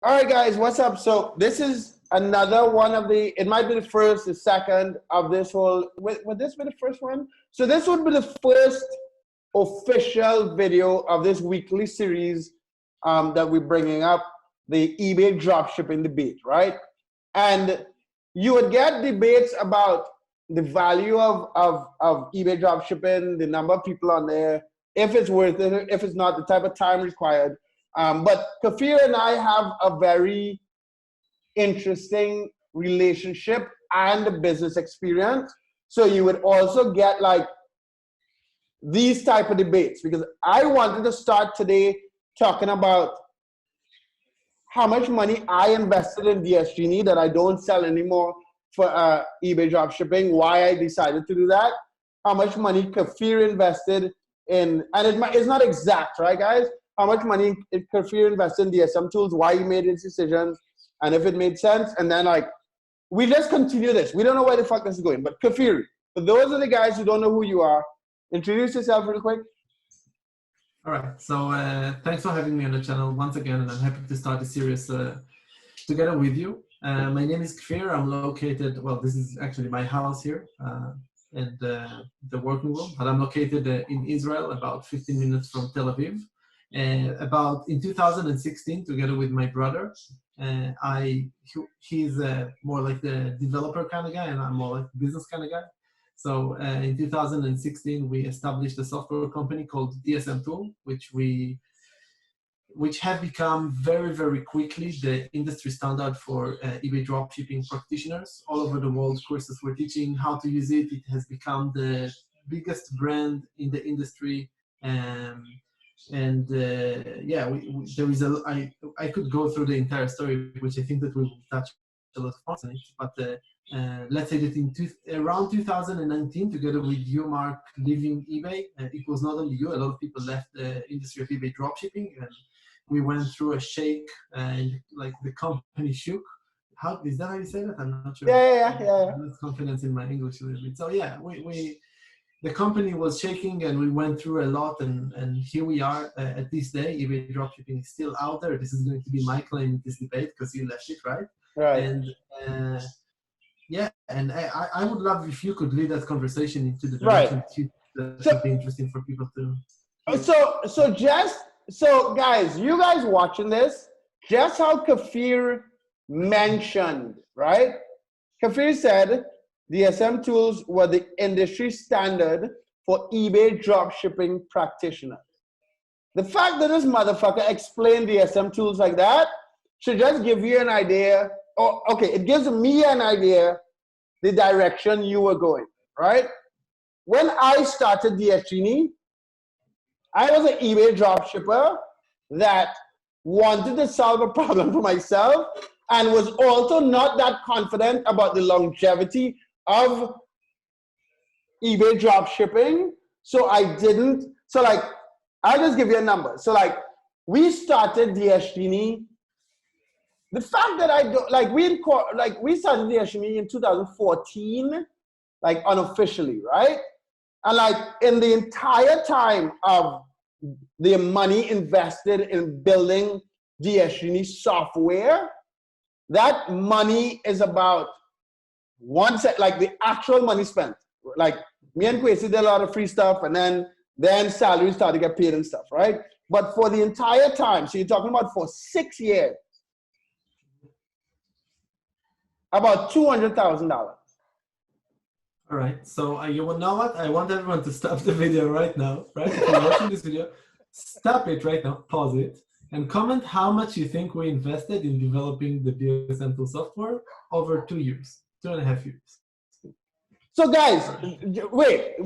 All right, guys, what's up? So this is another one of the, it might be the first, the second of this whole, would this be the first one? So this would be the first official video of this weekly series that we're bringing up, the eBay dropshipping debate, right? And you would get debates about the value of eBay dropshipping, the number of people on there, if it's worth it, if it's not, the type of time required. But Kafir and I have a very interesting relationship and business experience. So you would also get like these type of debates, because I wanted to start today talking about how much money I invested in DSGNE that I don't sell anymore for eBay dropshipping, why I decided to do that, how much money Kafir invested in, and it's not exact, right, guys? How much money Kafir invested in DSM Tools, why he made his decisions, and if it made sense. And then, like, we just continue this. We don't know where the fuck this is going. But Kafir, for those of the guys who don't know who you are, introduce yourself real quick. All right. So thanks for having me on the channel once again, and I'm happy to start the series together with you. My name is Kefir. I'm located, well, this is actually my house here and the working room, but I'm located in Israel, about 15 minutes from Tel Aviv. About in 2016, together with my brother, he's more like the developer kind of guy, and I'm more like the business kind of guy. So in 2016, we established a software company called DSM Tool, which have become very, very quickly the industry standard for eBay dropshipping practitioners. All over the world, courses we're teaching how to use it. It has become the biggest brand in the industry. Yeah, there is I could go through the entire story, which I think that we will touch a lot of points on it. But let's say that around 2019, together with you, Mark, leaving eBay, it was not only you. A lot of people left the industry of eBay dropshipping, and we went through a shake, and like the company shook. How is that how you say that? I'm not sure. Yeah. I'm not confident in my English a little bit. So yeah, the company was shaking, and we went through a lot, and here we are at this day. eBay dropshipping is still out there. This is going to be my claim in this debate because you left it, right? Right. And yeah, and I would love if you could lead that conversation into the direction that would be interesting for people to hear. So guys, you guys watching this, just how Kafir mentioned, right? Kafir said DSM Tools were the industry standard for eBay dropshipping practitioners. The fact that this motherfucker explained DSM Tools like that should just give you an idea, or okay, it gives me an idea the direction you were going, right? When I started DSGNE, I was an eBay dropshipper that wanted to solve a problem for myself and was also not that confident about the longevity of eBay dropshipping. So I didn't, so like, I'll just give you a number. So like, we started DSGNE. The fact that I don't, we started DSGNE in 2014, like unofficially, right? And like in the entire time of the money invested in building DSGNE software, that money is about like the actual money spent. Like me and Kwesi did a lot of free stuff, and then salaries started to get paid and stuff, right? But for the entire time, so you're talking about for 6 years, about $200,000. All right, so you know what? I want everyone to stop the video right now, right? If you're watching this video, stop it right now, pause it, and comment how much you think we invested in developing the DSM Tool software over 2 years, 2.5 years. So guys, wait,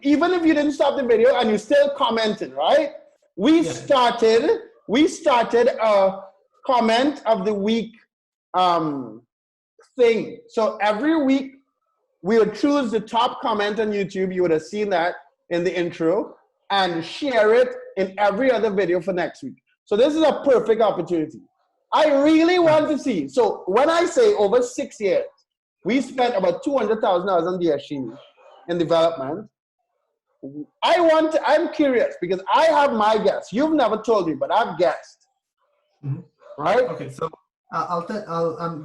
even if you didn't stop the video and you're still commenting, right? We started a comment of the week thing. So every week, we would choose the top comment on YouTube. You would have seen that in the intro, and share it in every other video for next week. So this is a perfect opportunity. I really want to see. So when I say over 6 years, we spent about $200,000 on DSGNE in development. I'm curious because I have my guess. You've never told me, but I've guessed. right? Okay, so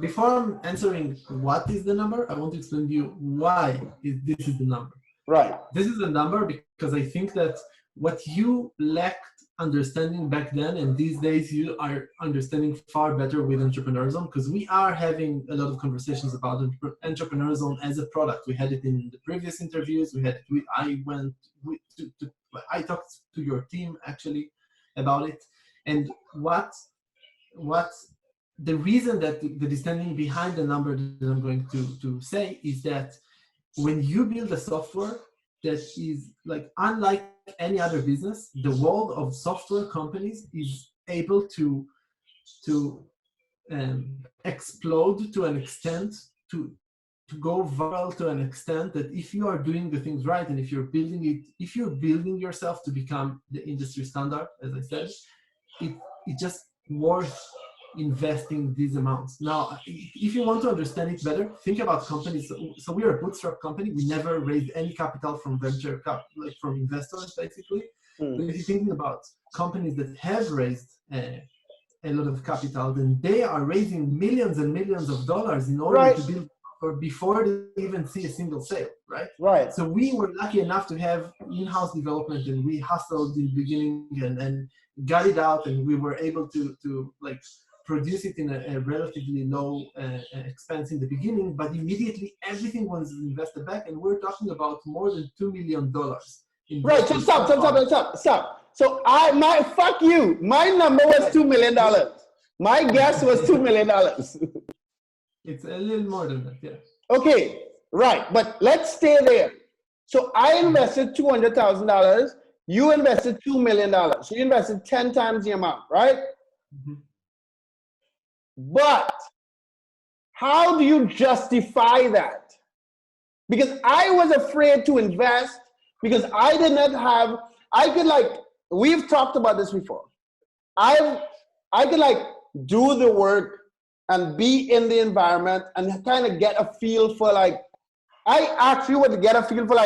before I'm answering what is the number, I want to explain to you why this is the number. Right. This is a number because I think that what you lacked understanding back then and these days you are understanding far better with entrepreneurism, because we are having a lot of conversations about entrepreneurism as a product. We had it in the previous interviews. I talked to your team actually about it, and what the reason that is standing behind the number that I'm going to say is that when you build a software that is like unlike any other business, the world of software companies is able to explode to an extent, to go viral to an extent that if you are doing the things right and if you're building yourself to become the industry standard, as I said, it just worth investing these amounts. Now, if you want to understand it better, think about companies. So we are a bootstrap company. We never raised any capital from from investors, basically. But if you're thinking about companies that have raised a lot of capital, then they are raising millions and millions of dollars in order to build or before they even see a single sale, right? Right. So we were lucky enough to have in-house development, and we hustled in the beginning and got it out, and we were able to like produce it in a relatively low expense in the beginning, but immediately everything was invested back, and we're talking about more than $2 million. Right, so stop. So fuck you. My number was $2 million. My guess was $2 million. It's a little more than that, yeah. Okay, right, but let's stay there. So I invested $200,000. You invested $2 million. So you invested 10 times the amount, right? Mm-hmm. But how do you justify that? Because I was afraid to invest because I did not have, we've talked about this before. I could do the work and be in the environment and kind of get a feel for I actually would get a feel for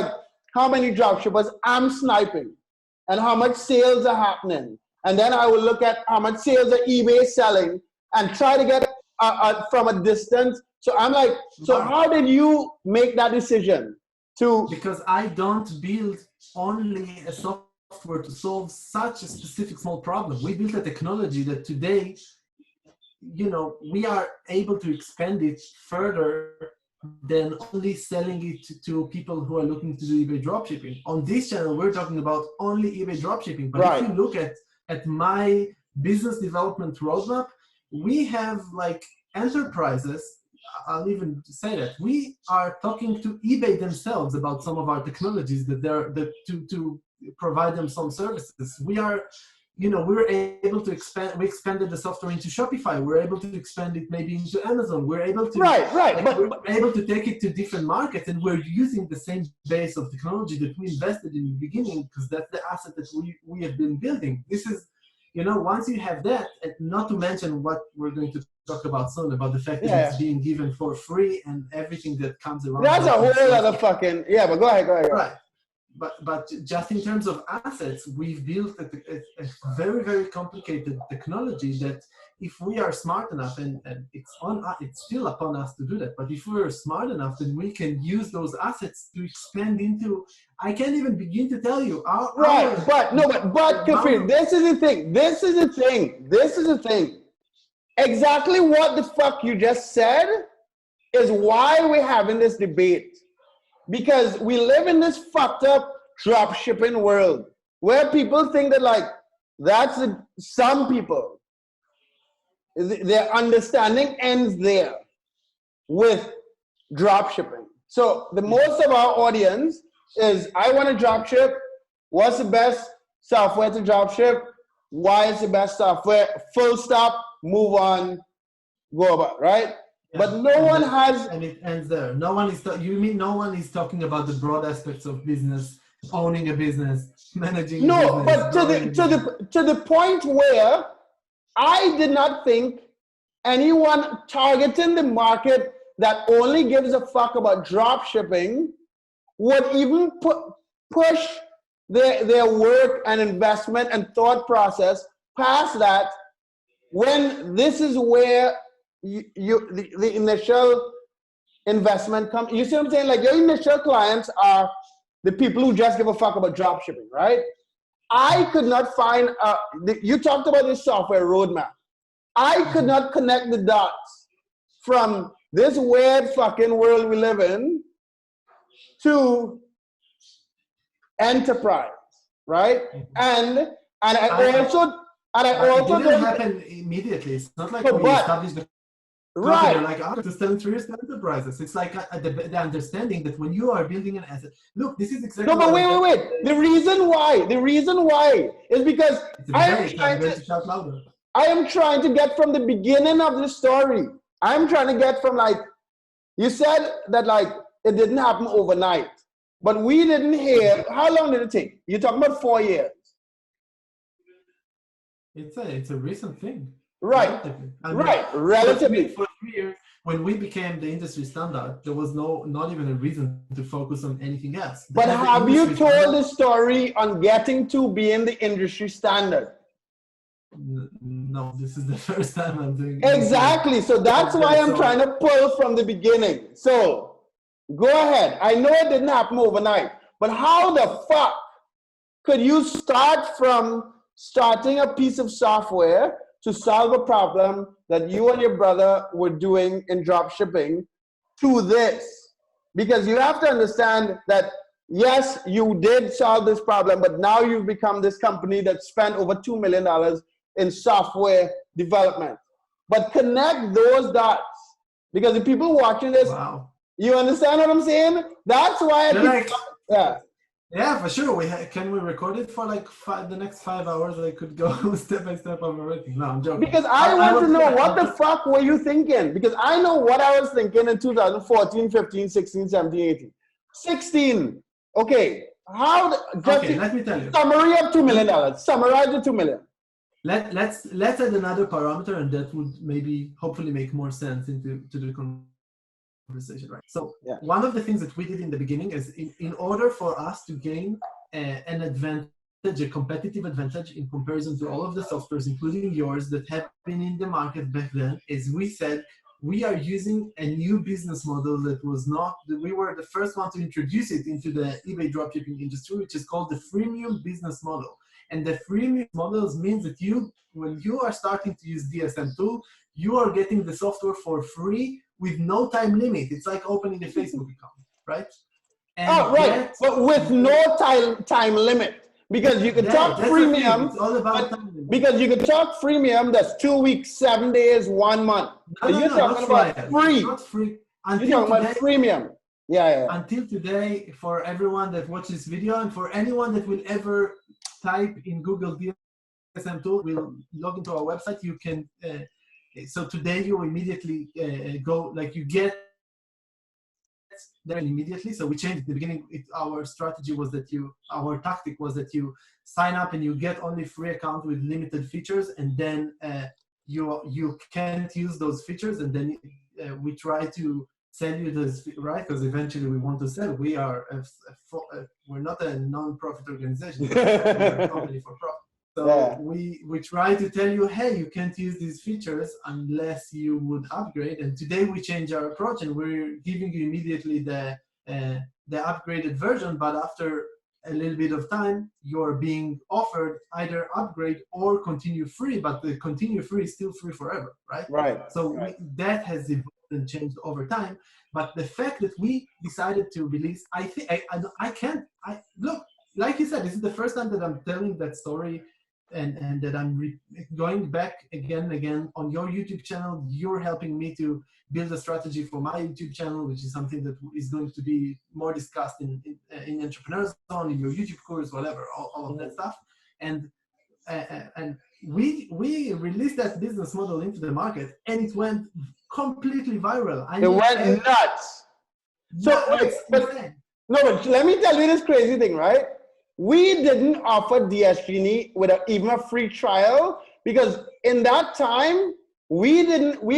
how many dropshippers I'm sniping and how much sales are happening. And then I will look at how much sales are eBay selling and try to get from a distance. So I'm so how did you make that decision Because I don't build only a software to solve such a specific small problem. We built a technology that today, we are able to expand it further than only selling it to people who are looking to do eBay dropshipping. On this channel, we're talking about only eBay dropshipping. But if you look at my business development roadmap, we have enterprises. I'll even say that we are talking to eBay themselves about some of our technologies to provide them some services. We're able to expand. We expanded the software into Shopify. We're able to expand it maybe into Amazon. We're able to we're able to take it to different markets, and we're using the same base of technology that we invested in the beginning because that's the asset that we have been building. This is, once you have that, and not to mention what we're going to talk about soon about the fact that it's being given for free and everything that comes around. That's a whole other fucking but go ahead. Right. But just in terms of assets, we've built a very, very complicated technology that if we are smart enough, and it's still upon us to do that, but if we're smart enough, then we can use those assets to expand into, I can't even begin to tell you. But Kefir, this is the thing. Exactly what the fuck you just said is why we're having this debate. Because we live in this fucked up drop shipping world where people think that some people, their understanding ends there with drop shipping. So the most of our audience is, I want to drop ship. What's the best software to drop ship? Why is the best software? Full stop, move on, go about, right? Yeah. But no one has, and it ends there. No one is. You mean no one is talking about the broad aspects of business, owning a business, managing? No, but to the point where I did not think anyone targeting the market that only gives a fuck about drop shipping would even push their work and investment and thought process past that when this is where the initial investment comes. You see what I'm saying? Like your initial clients are the people who just give a fuck about drop shipping, right? I could not find, you talked about this software roadmap. I could not connect the dots from this weird fucking world we live in to enterprise, right? And I also it didn't don't happen immediately. It's not like we but established the right. company like to sell to enterprises. It's like the understanding that when you are building an asset, look, this is exactly. No, but wait. The reason why is because I am trying to get from the beginning of the story. I'm trying to get from like, you said that like it didn't happen overnight, but we didn't hear, how long did it take? You're talking about 4 years. It's a recent thing. Right, relatively. For 3 years, when we became the industry standard, there was not even a reason to focus on anything else. But have you told the story on getting to being the industry standard? No, this is the first time I'm doing it. Exactly, so that's why I'm trying to pull from the beginning. So, go ahead. I know it didn't happen overnight, but how the fuck could you start from starting a piece of software to solve a problem that you and your brother were doing in drop shipping to this? Because you have to understand that, yes, you did solve this problem, but now you've become this company that spent over $2 million in software development. But connect those dots, because the people watching this, wow. You understand what I'm saying? That's why Yeah, for sure. Can we record it for like the next 5 hours? I could go step by step of everything. No, I'm joking. Because I want to know what the fuck were you thinking? Because I know what I was thinking in 2014, 15, 16, 17, 18. 16. Okay. Let me tell you. Summary of $2 million. Summarize the $2 million. Let's add another parameter, and that would maybe hopefully make more sense into the conversation, right? So one of the things that we did in the beginning is in order for us to gain an advantage, a competitive advantage in comparison to all of the softwares, including yours, that have been in the market back then, is we said we are using a new business model that we were the first one to introduce it into the eBay dropshipping industry, which is called the freemium business model. And the freemium models means that when you are starting to use DSM Tool, you are getting the software for free with no time limit. It's like opening a Facebook account, right? And right. But with no time limit. Because you can talk freemium. It's all about time limit. Because you can talk freemium, that's 2 weeks, 7 days, 1 month. You're talking about free. Not free. You're talking about freemium. Yeah. Until today, for everyone that watches this video and for anyone that will ever type in Google DSM Tool, will log into our website, you can, so today you immediately go, like you get there immediately. So we changed at the beginning. Our strategy was that our tactic was that you sign up and you get only free account with limited features, and then you can't use those features, and then we try to sell you this, right? Because eventually we want to sell. We are we're not a non-profit organization. We're a company for profit. So we try to tell you, hey, you can't use these features unless you would upgrade. And today we change our approach, and we're giving you immediately the upgraded version. But after a little bit of time, you're being offered either upgrade or continue free. But the continue free is still free forever, right? Right. So that has evolved and changed over time. But the fact that we decided to release, look, like you said, this is the first time that I'm telling that story. And that I'm going back again and again on your YouTube channel. You're helping me to build a strategy for my YouTube channel, which is something that is going to be more discussed in Entrepreneur Zone, in your YouTube course, whatever, all of that stuff. And we released that business model into the market, and it went completely viral. It went nuts. So, but let me tell you this crazy thing, right? We didn't offer DSGenie with even a free trial, because in that time, we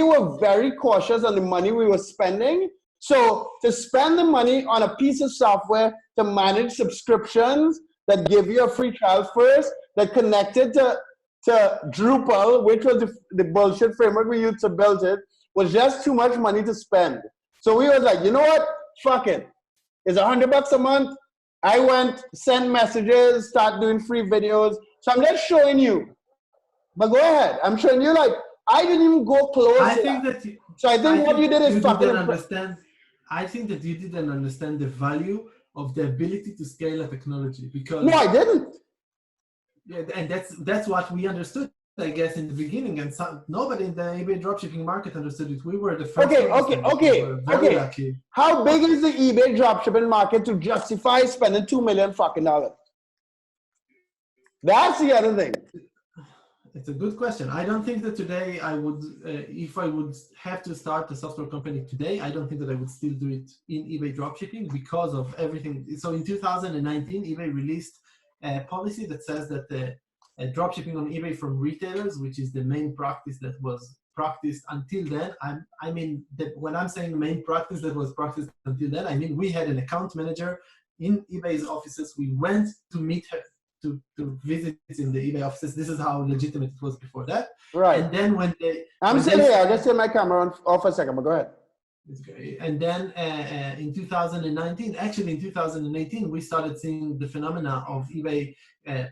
were very cautious on the money we were spending. So to spend the money on a piece of software to manage subscriptions that give you a free trial first, that connected to to Drupal, which was the bullshit framework we used to build it, was just too much money to spend. So we was like, you know what? Fuck it. It's $100 a month. I went, send messages, start doing free videos. So I'm just showing you. But go ahead. I'm showing you, like, I didn't even go close. I think that what you did is fucking understand. I think that you didn't understand the value of the ability to scale a technology, because no, I didn't. Yeah, and that's what we understood, I guess, in the beginning, and nobody in the eBay dropshipping market understood it. We were the first. Okay. Lucky. How big is the eBay dropshipping market to justify spending $2 million fucking dollars? That's the other thing. It's a good question. I don't think that today I would, if I would have to start a software company today, I don't think that I would still do it in eBay dropshipping because of everything. So in 2019, eBay released a policy that says that dropshipping on eBay from retailers, which is the main practice that was practiced until then. I mean, when I'm saying main practice that was practiced until then, I mean we had an account manager in eBay's offices. We went to meet her, to visit in the eBay offices. This is how legitimate it was before that. Right. And then when they... I'm still here. I just turn my camera off for a second, but go ahead. It's great. And then in 2019, actually in 2018, we started seeing the phenomena of eBay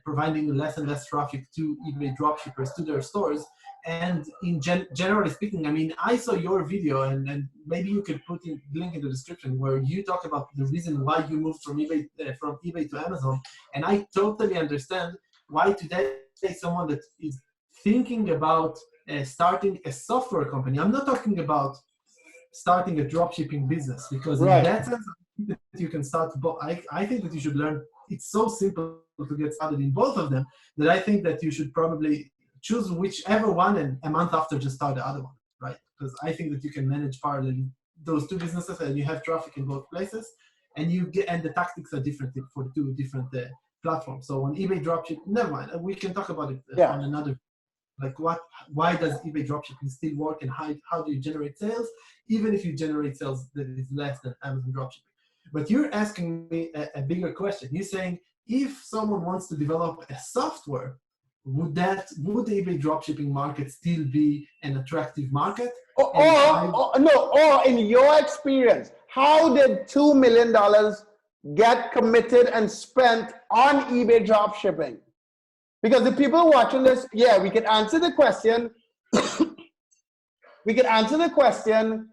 providing less and less traffic to eBay dropshippers to their stores. And in generally speaking, I mean, I saw your video, and maybe you could put a link in the description where you talk about the reason why you moved from eBay to Amazon. And I totally understand why today someone that is thinking about starting a software company. I'm not talking about starting a dropshipping business, because in that sense, you can start. I think that you should learn. It's so simple to get started in both of them that I think that you should probably choose whichever one, and a month after just start the other one, right? Because I think that you can manage parallel those two businesses, and you have traffic in both places, and the tactics are different for the two different platforms. So on eBay dropship, never mind. We can talk about it on another. Like why does eBay dropshipping still work, and how do you generate sales, even if you generate sales that is less than Amazon dropshipping? But you're asking me a bigger question. You're saying, if someone wants to develop a software, would the eBay dropshipping market still be an attractive market? Or in your experience, how did $2 million get committed and spent on eBay dropshipping? Because the people watching this, we can answer the question. We can answer the question,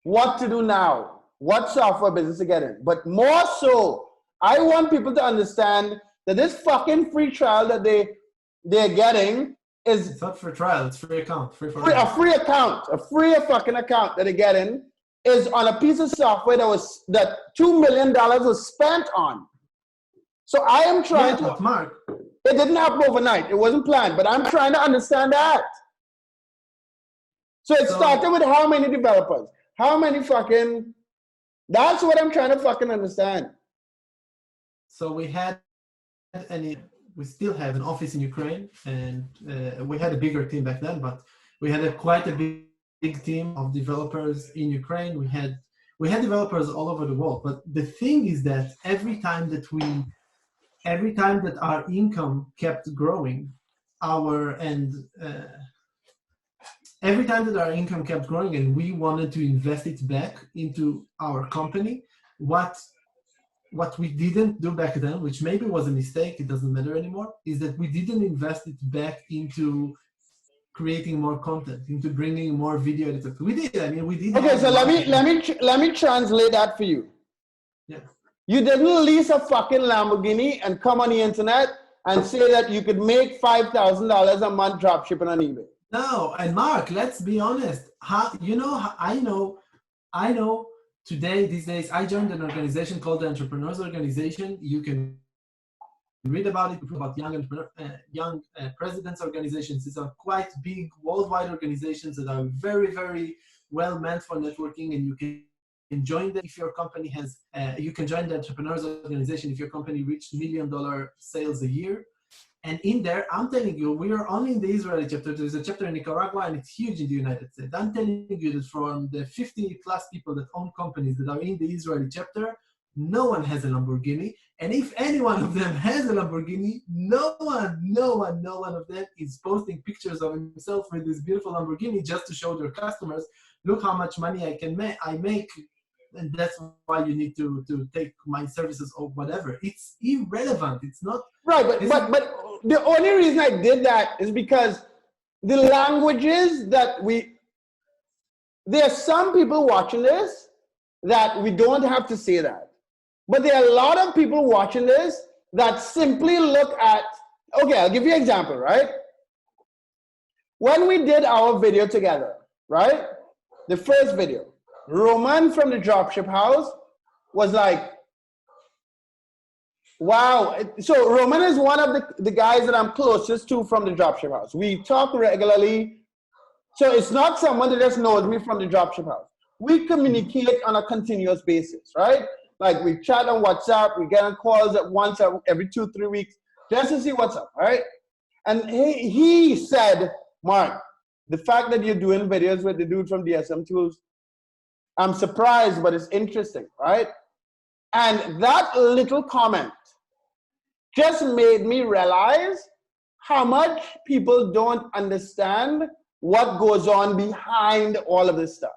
what to do now? What software business to get in? But more so, I want people to understand that this fucking free trial that they're getting is... It's not free trial, it's free account. A free fucking account that they're getting is on a piece of software that $2 million was spent on. So I am trying to... But Mark, it didn't happen overnight. It wasn't planned, but I'm trying to understand that. So it started with how many developers? How many fucking... That's what I'm trying to fucking understand. So we still have an office in Ukraine, and we had a bigger team back then, but we had quite a big team of developers in Ukraine. We had developers all over the world. But the thing is that every time that our income kept growing, and we wanted to invest it back into our company, what we didn't do back then, which maybe was a mistake, it doesn't matter anymore, is that we didn't invest it back into creating more content, into bringing more video editors. We did. I mean, we did. Okay, so let me translate that for you. Yeah. You didn't lease a fucking Lamborghini and come on the internet and say that you could make $5,000 a month dropshipping on eBay. No, and Mark, let's be honest. I know. Today, these days, I joined an organization called the Entrepreneurs Organization. You can read about it, about young presidents organizations. These are quite big worldwide organizations that are very, very well meant for networking, and you can join them if your company has, you can join the Entrepreneurs Organization if your company reached $1 million sales a year. And in there, I'm telling you, we are only in the Israeli chapter. There's a chapter in Nicaragua, and it's huge in the United States. I'm telling you that from the 50 plus people that own companies that are in the Israeli chapter, no one has a Lamborghini. And if any one of them has a Lamborghini, no one of them is posting pictures of himself with this beautiful Lamborghini just to show their customers, look how much money I make. And that's why you need to take my services or whatever. It's irrelevant. It's not right. But the only reason I did that is because the languages that there are some people watching this that we don't have to say that. But there are a lot of people watching this that simply look at, okay, I'll give you an example, right? When we did our video together, right? The first video, Roman from the Dropship House was like, wow. So Roman is one of the guys that I'm closest to from the Dropship House. We talk regularly. So it's not someone that just knows me from the Dropship House. We communicate on a continuous basis, right? Like we chat on WhatsApp, we get on calls at once every 2-3 weeks just to see what's up, right? And he said, Mark, the fact that you're doing videos with the dude from DSM Tools, I'm surprised, but it's interesting, right? And that little comment just made me realize how much people don't understand what goes on behind all of this stuff.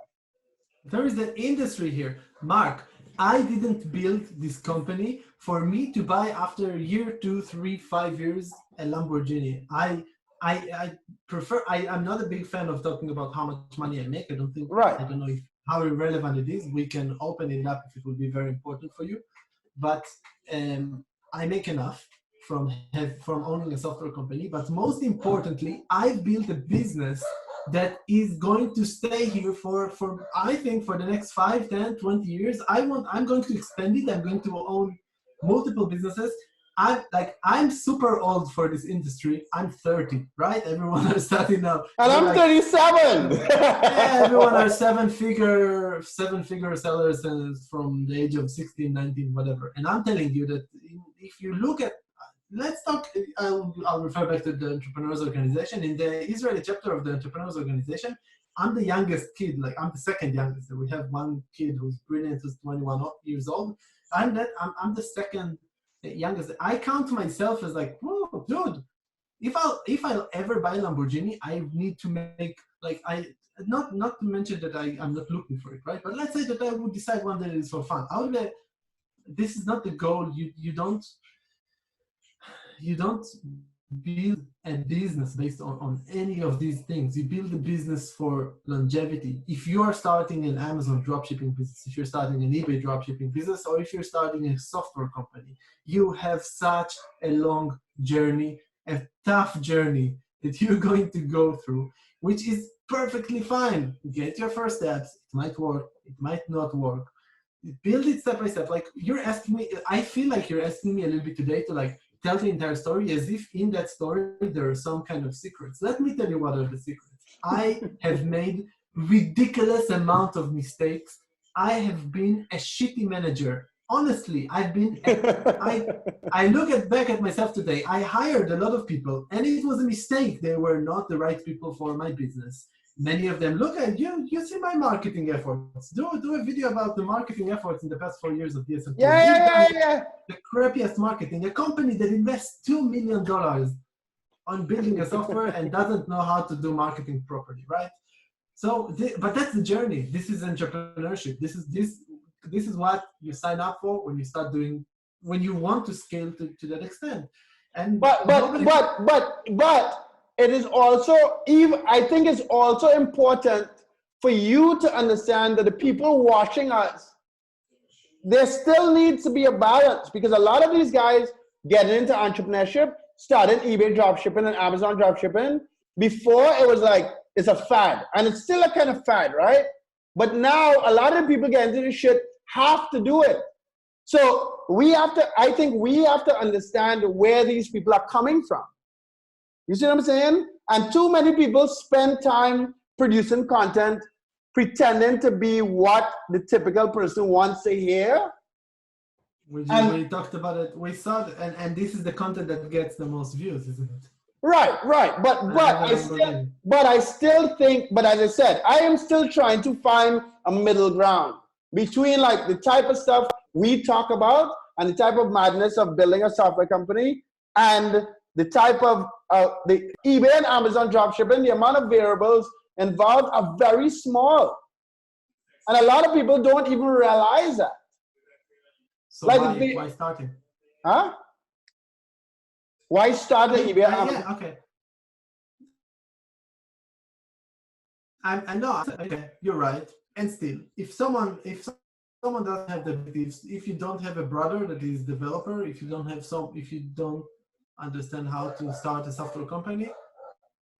There is an industry here. Mark, I didn't build this company for me to buy after a year, 2, 3, 5 years, a Lamborghini. I prefer, I'm not a big fan of talking about how much money I make. I don't think, right. I don't know how irrelevant it is. We can open it up if it would be very important for you. But I make enough from owning a software company. But most importantly, I built a business that is going to stay here for I think for the next 5, 10, 20 years. I'm going to expand it. I'm going to own multiple businesses. I'm super old for this industry. I'm 30, right? Everyone are starting now. And I'm 37. Yeah, everyone are seven-figure sellers from the age of 16, 19, whatever. And I'm telling you that if you look at, let's talk, I'll refer back to the Entrepreneurs Organization. In the Israeli chapter of the Entrepreneurs Organization, I'm the youngest kid, like I'm the second youngest. So we have one kid who's brilliant, who's 21 years old. I'm the second youngest. I count myself as like, whoa, dude, if I'll ever buy a Lamborghini, I need to make, like, not to mention that I'm not looking for it, right? But let's say that I would decide one day it's for fun. This is not the goal. You don't build a business based on any of these things. You build a business for longevity. If you are starting an Amazon dropshipping business, if you're starting an eBay dropshipping business, or if you're starting a software company, you have such a long journey, a tough journey that you're going to go through, which is perfectly fine. Get your first steps. It might work. It might not work. Build it step by step. Like you're asking me, I feel like you're asking me a little bit today to like tell the entire story as if in that story there are some kind of secrets. Let me tell you what are the secrets. I have made ridiculous amount of mistakes. I have been a shitty manager. Honestly, I look back at myself today. I hired a lot of people and it was a mistake. They were not the right people for my business. Many of them, look at you see my marketing efforts. Do a video about the marketing efforts in the past 4 years of DSM Tool. Yeah. The crappiest marketing. A company that invests $2 million on building a software and doesn't know how to do marketing properly, right? So, but that's the journey. This is entrepreneurship. This is what you sign up for when you start doing, when you want to scale to that extent. And but it is also, I think it's also important for you to understand that the people watching us, there still needs to be a balance, because a lot of these guys getting into entrepreneurship started eBay dropshipping and Amazon dropshipping. Before it was like, it's a fad, and it's still a kind of fad, right? But now a lot of people get into this shit have to do it. So I think we have to understand where these people are coming from. You see what I'm saying? And too many people spend time producing content, pretending to be what the typical person wants to hear. We talked about it. We saw it, and this is the content that gets the most views, isn't it? Right. But I still think, but as I said, I am still trying to find a middle ground between like the type of stuff we talk about and the type of madness of building a software company and the type of the eBay and Amazon dropshipping, the amount of variables involved are very small. And a lot of people don't even realize that. So like why starting? Huh? Why start an eBay and Amazon? Yeah, okay. I know, okay, you're right. And still, if someone doesn't have the abilities, if you don't have a brother that is developer, if you don't understand how to start a software company,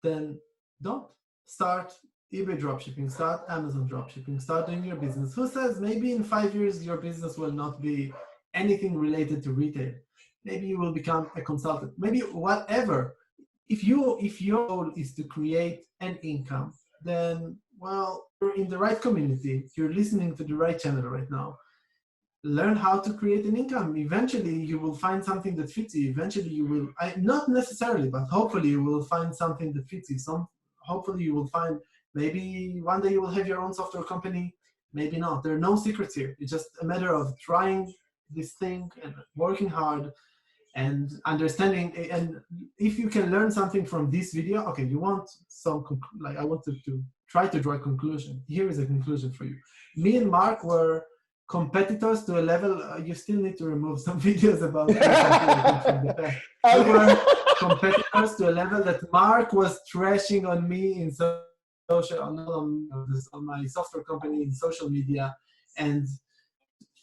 then don't start eBay dropshipping, start Amazon dropshipping, start doing your business. Who says maybe in 5 years your business will not be anything related to retail? Maybe you will become a consultant. Maybe whatever. If your goal is to create an income, then, well, you're in the right community. You're listening to the right channel right now. Learn how to create an income. Eventually, you will find something that fits you. Eventually, you will, not necessarily, but hopefully you will find something that fits you. Hopefully you will find, maybe one day you will have your own software company, maybe not. There are no secrets here. It's just a matter of trying this thing and working hard and understanding. And if you can learn something from this video, okay, you want some, like I wanted to try to draw a conclusion. Here is a conclusion for you. Me and Mark were competitors to a level, you still need to remove some videos about from the past. We were competitors to a level that Mark was trashing on me in social, on my software company, in social media, and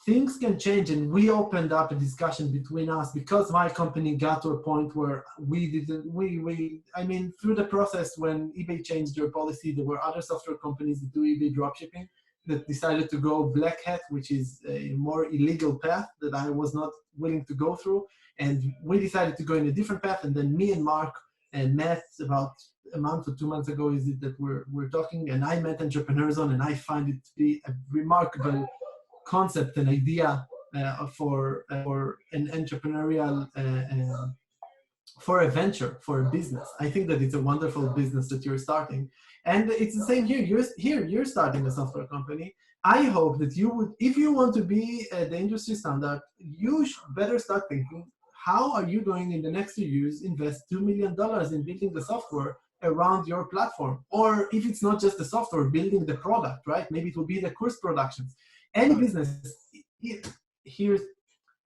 things can change. And we opened up a discussion between us because my company got to a point where I mean, through the process when eBay changed their policy, there were other software companies that do eBay dropshipping that decided to go black hat, which is a more illegal path that I was not willing to go through. And we decided to go in a different path. And then me and Mark met about a month or 2 months ago, is it that we're talking, and I met Entrepreneur Zone, and I find it to be a remarkable concept and idea for an entrepreneurial, for a venture, for a business. I think that it's a wonderful business that you're starting. And it's the same here. You're starting a software company. I hope that you would, if you want to be the industry standard, you better start thinking, how are you going in the next 2 years invest $2 million in building the software around your platform? Or if it's not just the software, building the product, right? Maybe it will be the course productions. Any business, here's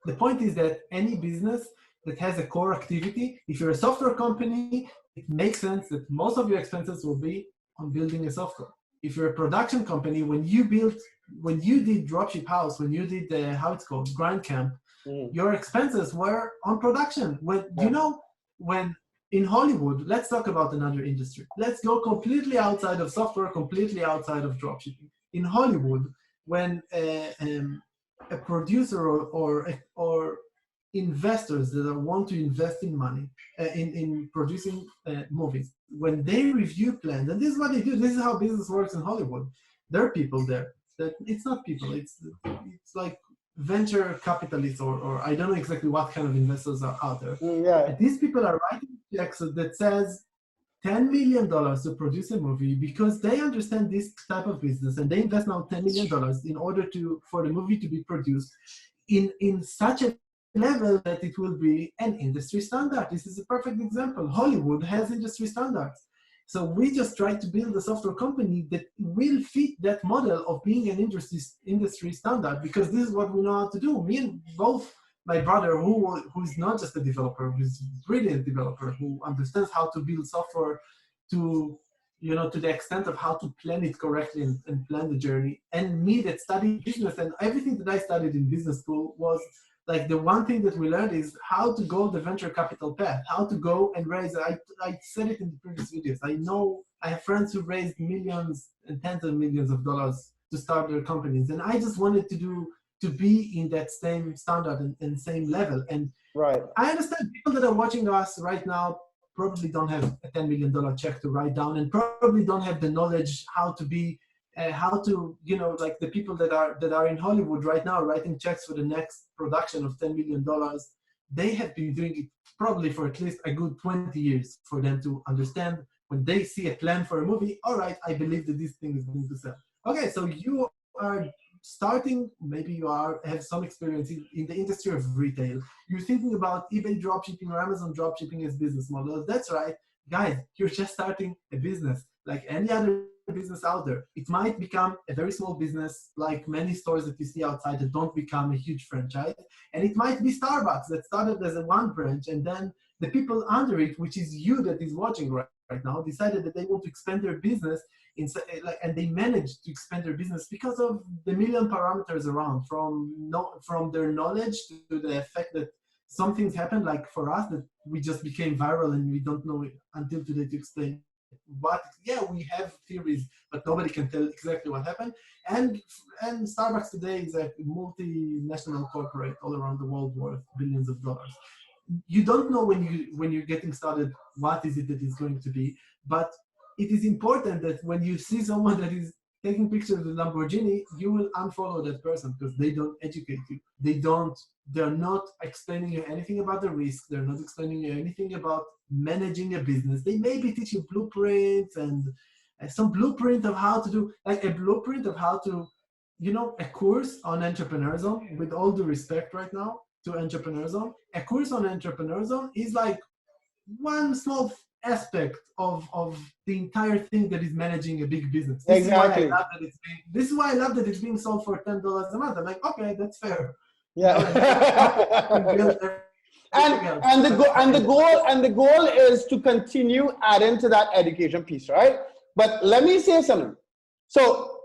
the point, is that any business that has a core activity, if you're a software company, it makes sense that most of your expenses will be on building a software. If you're a production company, when you did Dropship House, when you did how it's called, Grind Camp, your expenses were on production. When in Hollywood, let's talk about another industry. Let's go completely outside of software, completely outside of dropshipping. In Hollywood, when a producer or investors that want to invest in money in producing movies, when they review plans, and this is what they do, this is how business works in Hollywood. There are people there that it's not people, it's like venture capitalists or I don't know exactly what kind of investors are out there. And these people are writing checks that says $10 million to produce a movie because they understand this type of business, and they invest now $10 million in order for the movie to be produced in such a level that it will be an industry standard. This is a perfect example. Hollywood has industry standards. So we just try to build a software company that will fit that model of being an industry standard, because this is what we know how to do. Me and both my brother, who's not just a developer, who's a brilliant developer, who understands how to build software to the extent of how to plan it correctly and plan the journey. And me that studied business, and everything that I studied in business school was like the one thing that we learned is how to go the venture capital path, how to go and raise. I said it in the previous videos. I have friends who raised millions and tens of millions of dollars to start their companies, and I just wanted to be in that same standard and same level. And right. I understand people that are watching us right now probably don't have a $10 million check to write down, and probably don't have the knowledge how to be, like the people that are in Hollywood right now writing checks for the next production of $10 million. They have been doing it probably for at least a good 20 years for them to understand when they see a plan for a movie, all right, I believe that this thing is going to sell. Okay, so you are starting, maybe you have some experience in the industry of retail. You're thinking about eBay dropshipping or Amazon dropshipping as business models. That's right, guys. You're just starting a business like any other business out there. It might become a very small business, like many stores that you see outside that don't become a huge franchise. And it might be Starbucks that started as a one branch, and then the people under it, which is you that is watching right now, decided that they want to expand their business and they managed to expand their business because of the million parameters around, from their knowledge to the fact that some things happened, like for us, that we just became viral and we don't know until today to explain what. Yeah, we have theories, but nobody can tell exactly what happened. And Starbucks today is a multinational corporate all around the world worth billions of dollars. You don't know when you're getting started what is it that is going to be, but it is important that when you see someone that is taking pictures with Lamborghini, you will unfollow that person because they don't educate you. They're not explaining you anything about the risk. They're not explaining you anything about managing a business. They maybe teach you blueprints and some blueprint of how to do, like a blueprint of how to, a course on entrepreneurism, with all due respect right now to entrepreneurism. A course on entrepreneurism is like one small aspect of the entire thing that is managing a big business. Exactly. This is why I love that it's being sold for $10 a month. I'm like, okay, that's fair. Yeah. and the goal is to continue adding to that education piece, right? But let me say something. So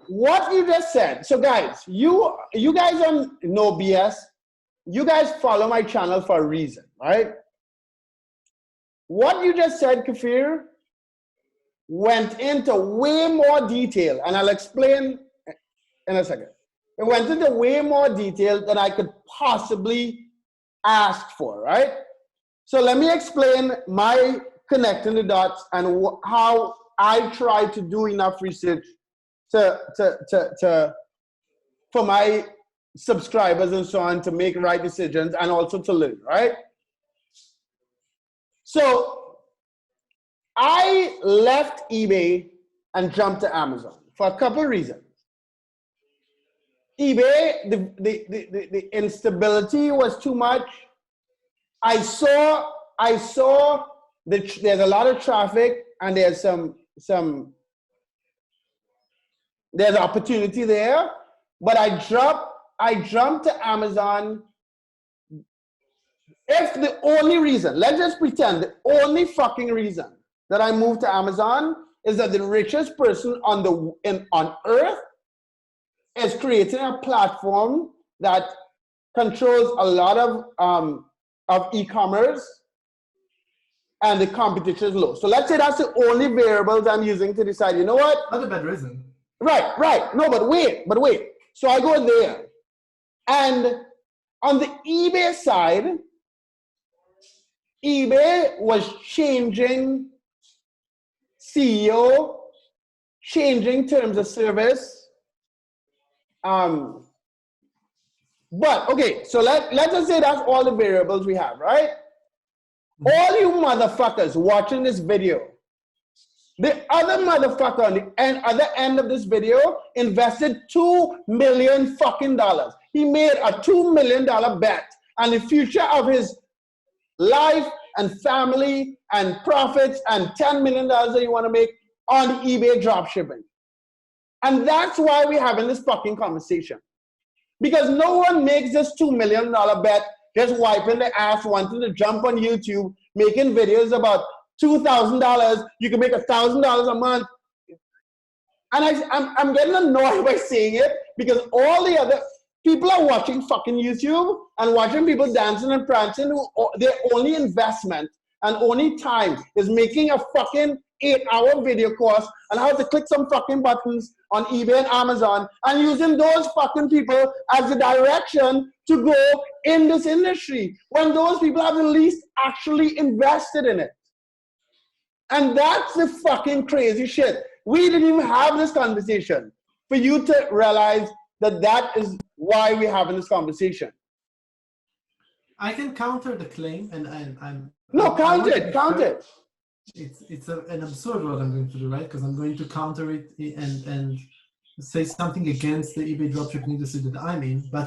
what you just said. So guys, you guys are no BS. You guys follow my channel for a reason, right? What you just said, Kafir, went into way more detail, and I'll explain in a second. It went into way more detail than I could possibly ask for, right? So let me explain my connecting the dots and how I try to do enough research for my subscribers and so on to make right decisions and also to learn, right? So I left eBay and jumped to Amazon for a couple of reasons. eBay, the instability was too much. I saw that there's a lot of traffic and there's there's opportunity there, but I jumped to Amazon. If the only reason, let's just pretend the only fucking reason that I moved to Amazon is that the richest person on earth is creating a platform that controls a lot of e-commerce and the competition is low. So let's say that's the only variables I'm using to decide, you know what? Not a bad reason. Right. No, but wait. So I go there. And on the eBay side, eBay was changing CEO, changing terms of service. But okay, so let's just say that's all the variables we have, right? All you motherfuckers watching this video, the other motherfucker on the other end of this video invested $2 million fucking dollars. He made a $2 million bet on the future of his life and family and profits and $10 million that you want to make on eBay dropshipping. And that's why we're having this fucking conversation. Because no one makes this $2 million bet just wiping their ass, wanting to jump on YouTube, making videos about $2,000. You can make $1,000 a month. And I'm getting annoyed by saying it because all the other people are watching fucking YouTube and watching people dancing and prancing. Their only investment and only time is making a fucking 8-hour video course on how to click some fucking buttons on eBay and Amazon and using those fucking people as the direction to go in this industry when those people have at least actually invested in it. And that's the fucking crazy shit. We didn't even have this conversation for you to realize that that is why we're having this conversation. I can counter the claim, and I'm count it. It's an absurd what I'm going to do, right? Because I'm going to counter it, and say something against the eBay dropshipping industry that I'm in, but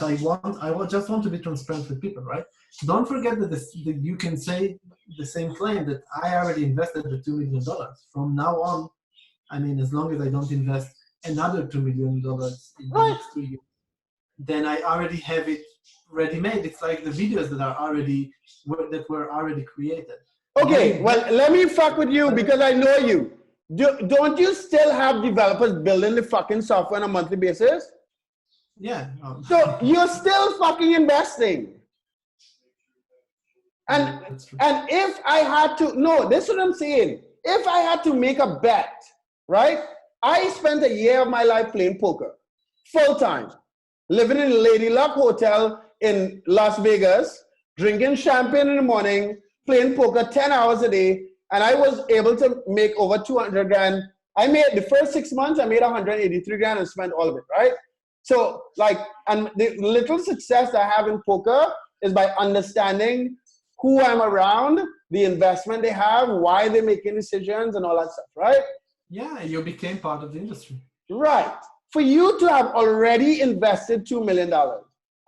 just want to be transparent with people, right? Don't forget that, that you can say the same claim that I already invested the $2 million. From now on, I mean, as long as I don't invest another $2 million in the Right. next 2 years, then I already have it ready-made. It's like the videos that were already created. Okay, well, let me fuck with you because I know you. Don't you still have developers building the fucking software on a monthly basis? Yeah. So you're still fucking investing. And That's true. and if I had to, no, this is what I'm saying. If I had to make a bet, right? I spent a year of my life playing poker, full time, living in a Lady Luck Hotel in Las Vegas, drinking champagne in the morning, playing poker 10 hours a day, and I was able to make over 200 grand. I made the first 6 months, I made 183 grand and spent all of it, right? So, like, and the little success I have in poker is by understanding who I'm around, the investment they have, why they're making decisions, and all that stuff, right? Yeah, you became part of the industry. Right. For you to have already invested $2 million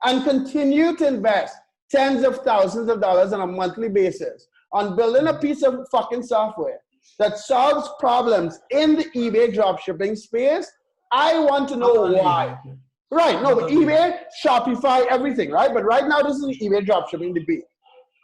and continue to invest tens of thousands of dollars on a monthly basis on building a piece of fucking software that solves problems in the eBay dropshipping space, I want to know why. eBay. Right, no, but eBay, Shopify, everything, right? But right now, this is an eBay dropshipping debate.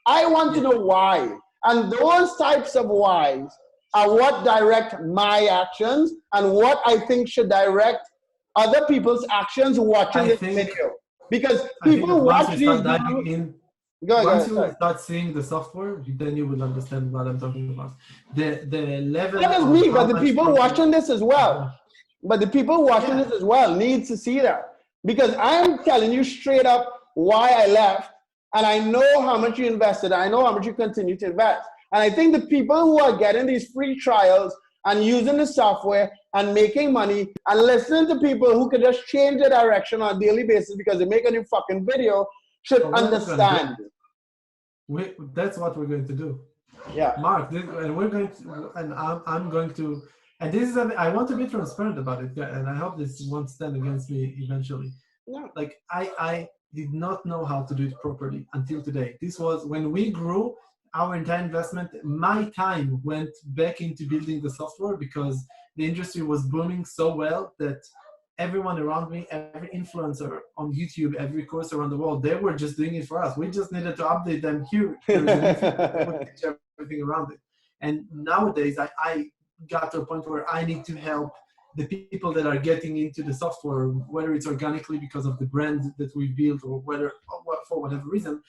I want to know why. And those types of whys are what direct my actions and what I think should direct other people's actions watching this video. Because people watch these videos. Once you start seeing the software, then you will understand what I'm talking about. The level. Not just me, but the people watching this as well. But the people watching this as well need to see that. Because I'm telling you straight up why I left. And I know how much you invested. I know how much you continue to invest. And I think the people who are getting these free trials and using the software and making money and listening to people who can just change their direction on a daily basis because they make a new fucking video should understand. That's what we're going to do. Yeah. Mark, and we're going to, and I'm going to, and this is, I want to be transparent about it. And I hope this won't stand against me eventually. No. Like I did not know how to do it properly until today. This was when we grew our entire investment. My time went back into building the software because the industry was booming so well that everyone around me, every influencer on YouTube, every course around the world, they were just doing it for us. We just needed to update them here everything around it. And nowadays, I got to a point where I need to help the people that are getting into the software, whether it's organically because of the brand that we built or whether for whatever reason.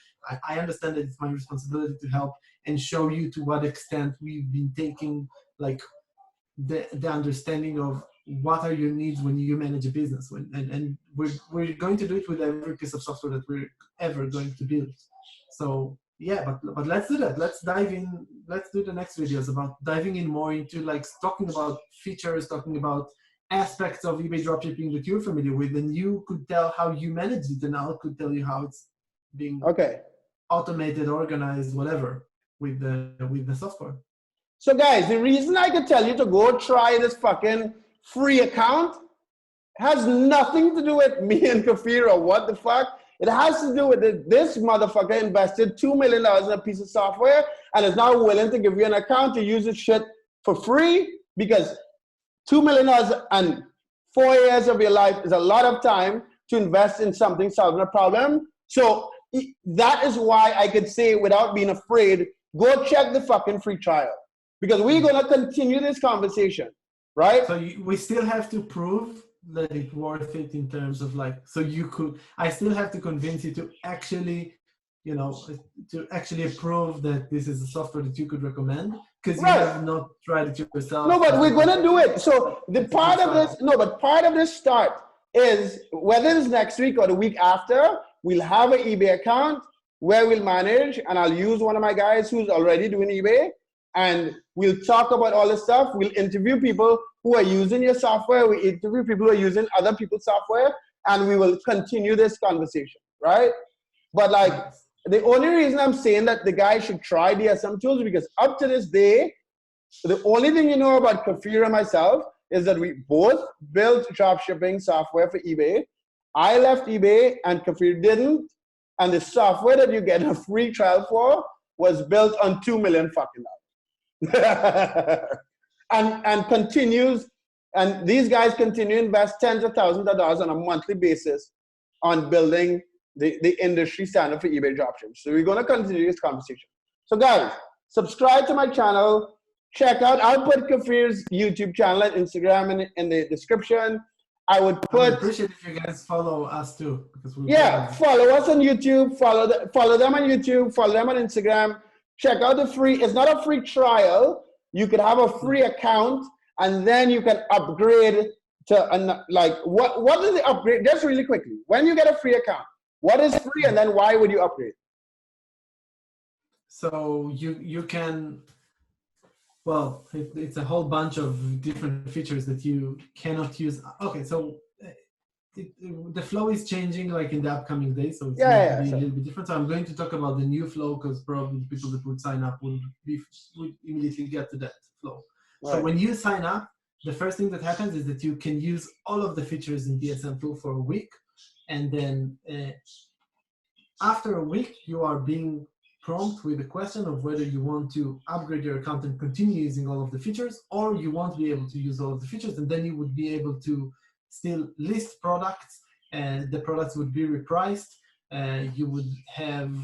I understand that it's my responsibility to help and show you to what extent we've been taking like the understanding of what are your needs when you manage a business. And we're going to do it with every piece of software that we're ever going to build. So yeah, but let's do that. Let's dive in. Let's do the next videos about diving in more into like talking about features, talking about aspects of eBay dropshipping that you're familiar with, and you could tell how you manage it, and I could tell you how it's being automated, organized, whatever with the software. So guys, the reason I could tell you to go try this fucking free account has nothing to do with me and Kafir or what the fuck. It has to do with this motherfucker invested $2 million in a piece of software and is now willing to give you an account to use this shit for free because $2 million and 4 years of your life is a lot of time to invest in something solving a problem. So that is why I could say without being afraid, go check the fucking free trial because we're going to continue this conversation, right? So we still have to prove that it's worth it in terms of like, so I still have to convince you to actually, to actually approve that this is a software that you could recommend because you have not tried it yourself. No, but we're going to do it. So the part of this start is whether it's next week or the week after, we'll have an eBay account where we'll manage and I'll use one of my guys who's already doing eBay and we'll talk about all this stuff. We'll interview people who are using your software. We interview people who are using other people's software and we will continue this conversation, right? But like the only reason I'm saying that the guy should try DSM Tools is because up to this day, the only thing you know about Kafir and myself is that we both built dropshipping software for eBay. I left eBay and Kafir didn't. And the software that you get a free trial for was built on $2 million fucking dollars. and continues, and these guys continue to invest tens of thousands of dollars on a monthly basis on building the industry standard for eBay dropshipping. So we're going to continue this conversation. So guys, subscribe to my channel. Check out, I'll put Kafir's YouTube channel and Instagram in the description. I would put. I appreciate if you guys follow us too, because follow us on YouTube. Follow them on YouTube. Follow them on Instagram. Check out the free. It's not a free trial. You could have a free account, and then you can upgrade to like what is the upgrade? Just really quickly. When you get a free account, what is free, and then why would you upgrade? So you can. Well, it's a whole bunch of different features that you cannot use. Okay, so the flow is changing like in the upcoming days, so it's going to be a little bit different. So I'm going to talk about the new flow because probably the people that would sign up would immediately get to that flow. Right. So when you sign up, the first thing that happens is that you can use all of the features in DSM Tool for a week, and then after a week, you are being prompt with the question of whether you want to upgrade your account and continue using all of the features, or you won't be able to use all of the features, and then you would be able to still list products, and the products would be repriced. You would have...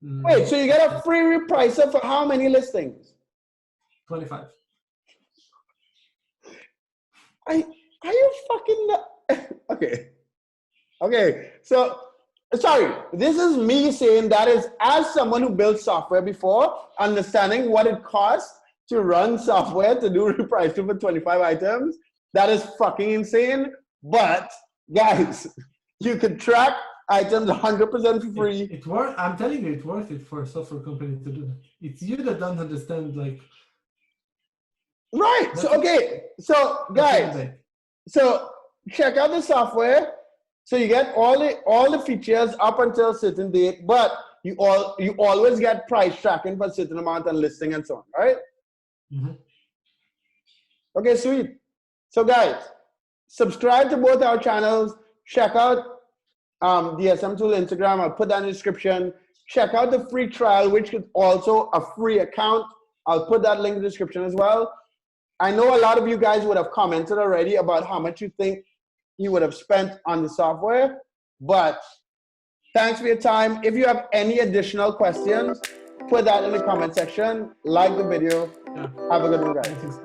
Wait, so you get a free repricer for how many listings? 25. Are you fucking... Okay, so... Sorry, this is me saying that is as someone who built software before, understanding what it costs to run software to do repricing for 25 items. That is fucking insane. But guys, you can track items 100% for free. I'm telling you, it's worth it for a software company to do that. It's you that don't understand, like. Right. So okay. So guys, so check out the software. So you get all the features up until a certain date, but you always get price tracking for a certain amount and listing and so on, right? Mm-hmm. Okay, sweet. So guys, subscribe to both our channels. Check out DSM Tool Instagram. I'll put that in the description. Check out the free trial, which is also a free account. I'll put that link in the description as well. I know a lot of you guys would have commented already about how much you think you would have spent on the software, but thanks for your time. If you have any additional questions, put that in the comment section. Like the video. Have a good one, guys.